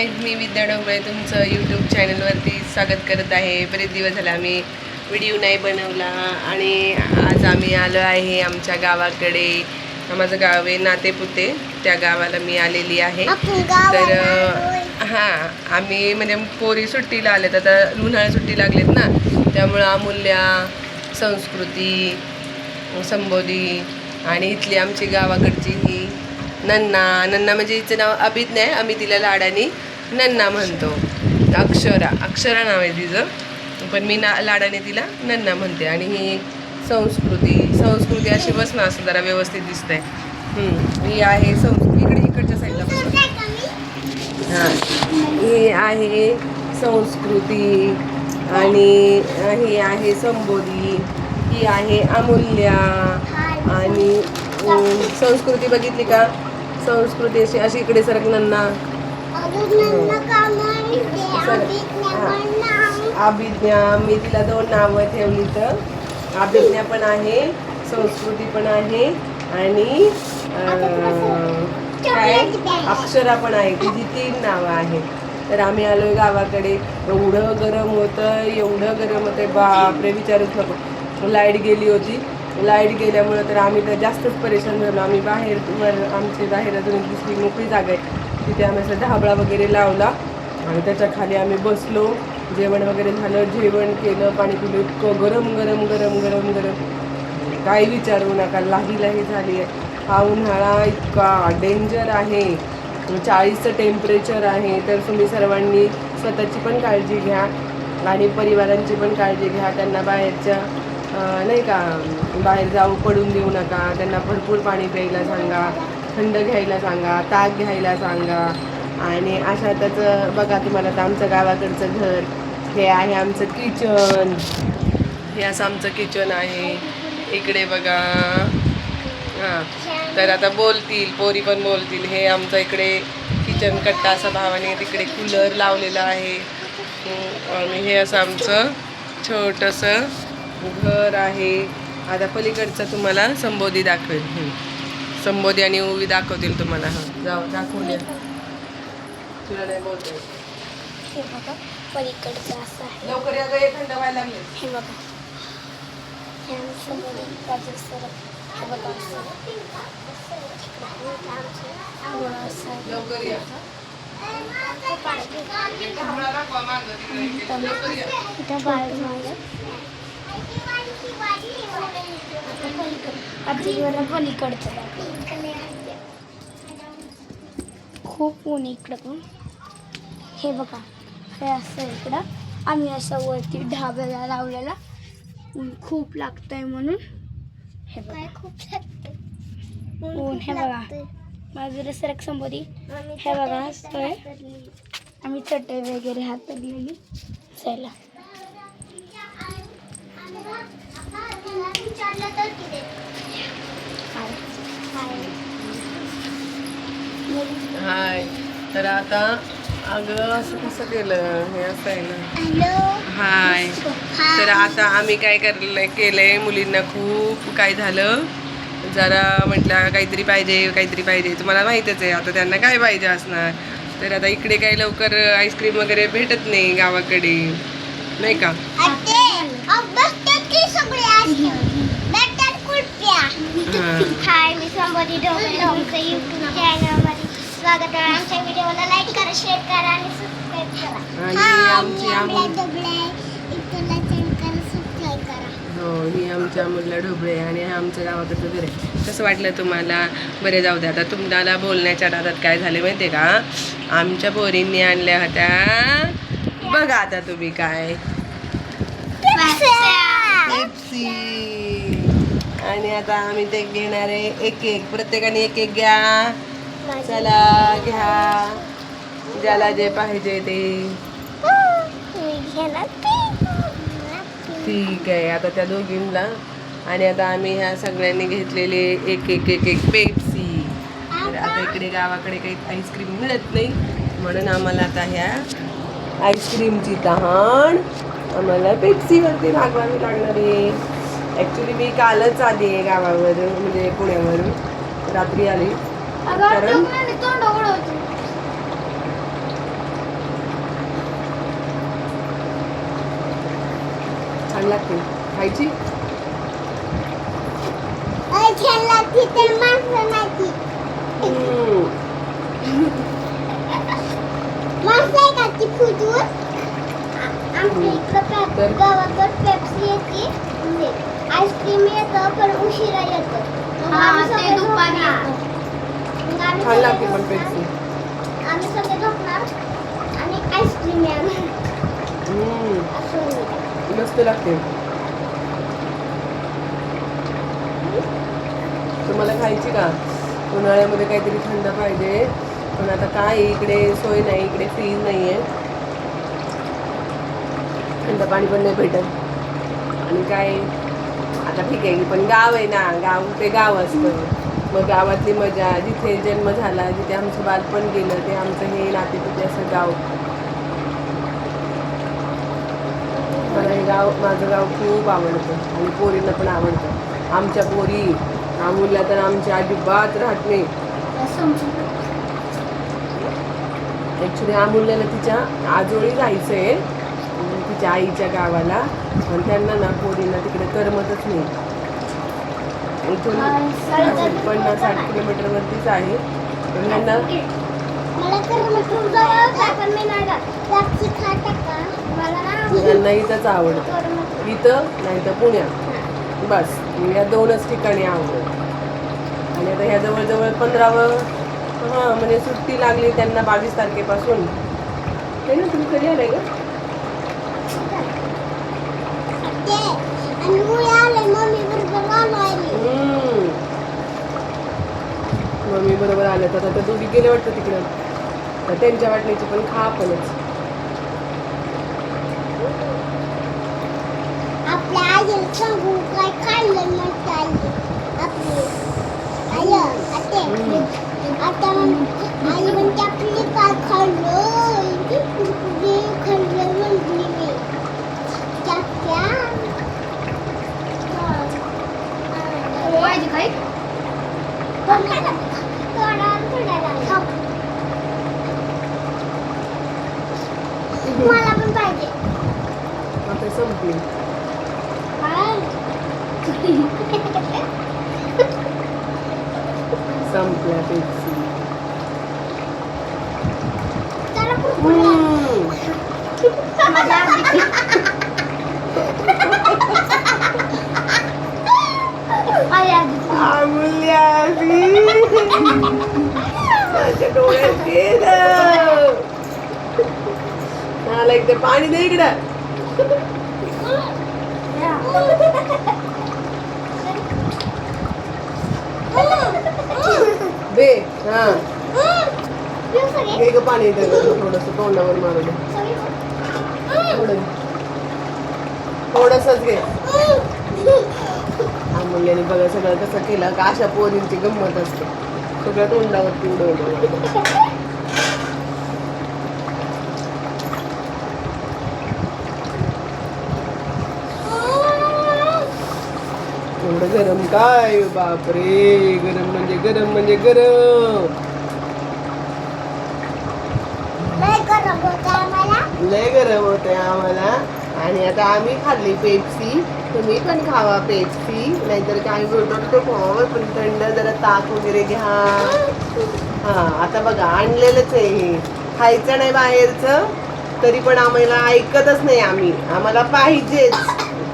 Guys, मी विद्या डोंगरे तुमचं YouTube चॅनलवरती स्वागत करत आहे. बरेच दिवस झाले आम्ही व्हिडिओ नाही बनवला आणि आज आम्ही आलो आहे आमच्या गावाकडे. माझं गाव आहे नातेपुते, त्या गावाला मी आलेली आहे. तर हां, आम्ही म्हणजे पोरी सुट्टीला आलेत, आता उन्हाळ्या सुट्टी लागलेत ना, त्यामुळं अमूल्या, संस्कृती, संबोधी आणि इथली आमची गावाकडची ही नन्ना म्हणजे हिचं नाव अभिज्ञा आहे, आम्ही तिला लाडाने नन्ना म्हणतो. अक्षरा नाव आहे तिचं, पण मी लाडाने तिला नन्ना म्हणते. आणि ही संस्कृती अशी बस ना, असं जरा व्यवस्थित दिसतंय. ही आहे इकडच्या साईडला बस. हां, ही आहे संस्कृती आणि ही आहे संबोधी, ही आहे अमूल्या. आणि संस्कृती बघितली का? संस्कृती अशी इकडे सरक नन्ना. अभिज्ञा, मी तिला 2 नावं ठेवली, तर अभिज्ञा पण आहे, संस्कृती पण आहे आणि काय अक्षरा पण आहे. तिची 3 नावं आहेत. तर आम्ही आलोय गावाकडे. एवढं गरम होतं, बापरे विचारूच नको. लाईट गेली होती, लाईट गेल्यामुळं तर आम्ही तर जास्तच परेशान झालो. आम्ही आमची बाहेर अजून दुसरी मोकळी जागा आहे, तिथे आम्ही असं ढाबळा वगैरे लावला आणि त्याच्या खाली आम्ही बसलो. जेवण वगैरे झालं, जेवण केलं, पाणी पिलं. इतकं गरम काही विचारू नका. लाही झाली आहे. हा उन्हाळा इतका डेंजर आहे, 40चं टेम्परेचर आहे. तर तुम्ही सर्वांनी स्वतःची पण काळजी घ्या आणि परिवारांची पण काळजी घ्या. त्यांना नाही का बाहेर जाऊ पडून देऊ नका. त्यांना भरपूर पाणी प्यायला सांगा, थंड घ्यायला सांगा, ताक घ्यायला सांगा. आणि अशातच बघा, तुम्हाला तर आमचं गावाकडचं घर, हे आहे आमचं किचन. हे असं आमचं किचन आहे. इकडे बघा. हां, तर आता पोरी पण बोलतील. हे आमचं इकडे किचन कट्टा असा भावाने तिकडे कूलर लावलेला आहे. आणि हे असं आमचं छोटंसं घर आहे. आता पलीकडचं तुम्हाला संबोधी दाखवेल. संबोधी आणि उवी दाखवतील तुम्हाला. हां, जाऊ दाखवून द्या. तुला नाही बोलतोय. हे बघा पलीकडचं असं आहे. लवकर या गं, थंड व्हायला लागले. हे बघा, हे संबोधी बाजू सर. हे बघा लवकर या. पलीकडचं खूप ऊन इकडं पण. हे बघा, हे असं इकडं आम्ही असं वरती ढाब्याला लावलेला. ऊन खूप लागतंय म्हणून. हे बघा खूप ऊन. हे बघा बाजूला सरक संबोधी. हे बघा असतोय आम्ही चटई वगैरे हातात गेली चला. हाय, तर आता अगं असं कसं केलं, हे असं आहे ना. हाय, तर आता आम्ही काय केलंय, मुलींना खूप काय झालं, जरा म्हटलं काहीतरी पाहिजे. तुम्हाला माहीतच आहे आता त्यांना काय पाहिजे असणार. तर आता इकडे काही लवकर आईस्क्रीम वगैरे भेटत नाही गावाकडे, नाही का. हाय, मी संबोधी डोंगरे यूट्यूब चॅनलमध्ये स्वागत आहे. आमच्या व्हिडिओला लाईक करा, शेअर करा आणि सबस्क्राईब करा. आणि ही आमची अमूल्या ढोबळे आणि हे आमचं गावाकडचं घर आहे. कसं वाटलं तुम्हाला? बरे, जाऊ द्या. आता तुम्हाला बोलण्याच्या नादात काय झाले माहिती आहे का, आमच्या पोरींनी आणल्या होत्या बघा आता तुम्ही काय, पेप्सी. आणि आता आम्ही ते घेणार आहे एक प्रत्येकाने एक घ्या. चला घ्या, ज्याला जे पाहिजे ते. ठीक आहे, आता त्या दोघींना. आणि आता आम्ही ह्या सगळ्यांनी घेतलेले एक पेप्सी. तर आता इकडे गावाकडे काही आईस्क्रीम मिळत नाही, म्हणून आम्हाला आता ह्या आईस्क्रीमची तहान आम्हाला पेप्सीवरती भागवावी लागणार आहे. ॲक्च्युली मी कालच आली आहे गावावरून, म्हणजे पुण्यावरून रात्री आली. कारण लागते खायची. गावाकडे पेप्सी येते, आईस्क्रीम येतं पण उशिरा येतं. छान लागते पण पेप्सी. आम्ही सगळे झोपणार आणि आईस्क्रीम येणार. मस्त लागते. तुम्हाला खायची का? उन्हाळ्यामध्ये काहीतरी थंड पाहिजे, पण आता काय इकडे सोय नाही, इकडे फ्रीज नाही आहे, थंड पाणी पण नाही भेटत. आणि काय आता ठीक आहे, पण गाव आहे ना, गाव ते गाव असतं. मग गावातली मजा, जिथे जन्म झाला, जिथे आमचं बालपण गेलं, ते आमचं हे नातेपुते असं गाव. मला हे गाव, माझं गाव खूप आवडतं आणि पोरींना पण आवडतं. आमच्या पोरी अमूल्य तर आमच्या अजिबात राहत नाही. ॲक्च्युली अमूल्यला तिच्या आजोळी जायचं आहे, तिच्या आईच्या गावाला, पण त्यांना ना पोरींना तिकडे करमतच नाही. इथून 50-60 किलोमीटरवरतीच आहे, पण त्यांना त्यांना इथंच आवडतं, इथं नाही तर पुण्यात, बस या 2च ठिकाणी आवडतं. आणि आता ह्या जवळजवळ 15वं म्हणजे सुट्टी लागली त्यांना 22 तारखेपासून. हे ना, तुम्ही कधी आलाय का? मम्मी बरोबर आल्या तर आता दोघी गेले वाटतं तिकडं, तर त्यांच्या वाटण्याची पण खा आपणच. आपल्या आईला सांगू काय खाल्लं मग आई आपली आई आता आई म्हणते आपली काय खाल्लं खाल्लं म्हणली मी मला पण पाहिजे. आता संपली. संपल्या पेप्सी. माझ्या डोळ्यात गेलं. मला एकदा पाणी दे इकडं. दे. हा घे ग पाणी, थोडस तोंडावर मारू दे. थोडसच घे. अमूल्याने बघा सगळं कसं केलं का, अशा पोरींची गंमत असते, सगळ्या तोंडावरती उडवलं. एवढं गरम काय बापरे, गरम म्हणजे गरम म्हणजे गरम. लय गरम होतंय आम्हाला. आणि आता आम्ही खाल्ली पेप्सी, तुम्ही पण खावा पेप्सी, नाहीतर काय बोलतो खावा, पण थंड जरा ताक वगैरे घ्या. हा आता बघा आणलेलंच आहे हे, खायचं नाही बाहेरचं, तरी पण आम्हाला ऐकतच नाही. आम्हाला पाहिजेच,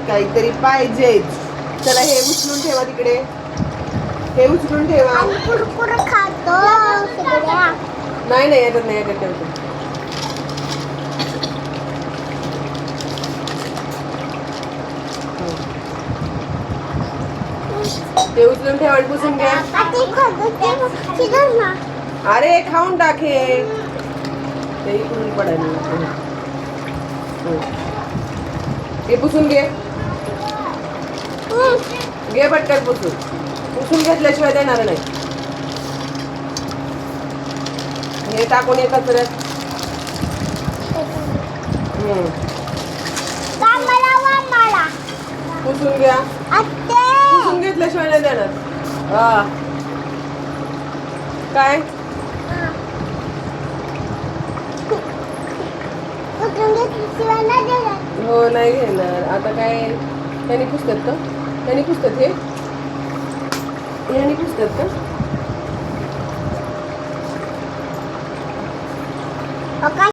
काहीतरी पाहिजेच. चला हे उचलून ठेवा तिकडे, हे उचलून ठेवा. खातो नाही याच्यात नाही ठेवतो. ते उचलून ठेवा आणि पुसून घ्या. अरे खाऊन टाके, ते इकडून पडायला. हे पुसून घे, घे पटकन पुसून घेतल्याशिवाय देणार नाही. हे टाकून ये कचऱ्यात. पुसून घ्या, पुसून घेतल्याशिवाय नाही देणार. हा काय हो नाही घेणार आता काय. ह्यानी पुसतात का? ह्यानी पुसतात हे ह्यानी पुसतात का? काय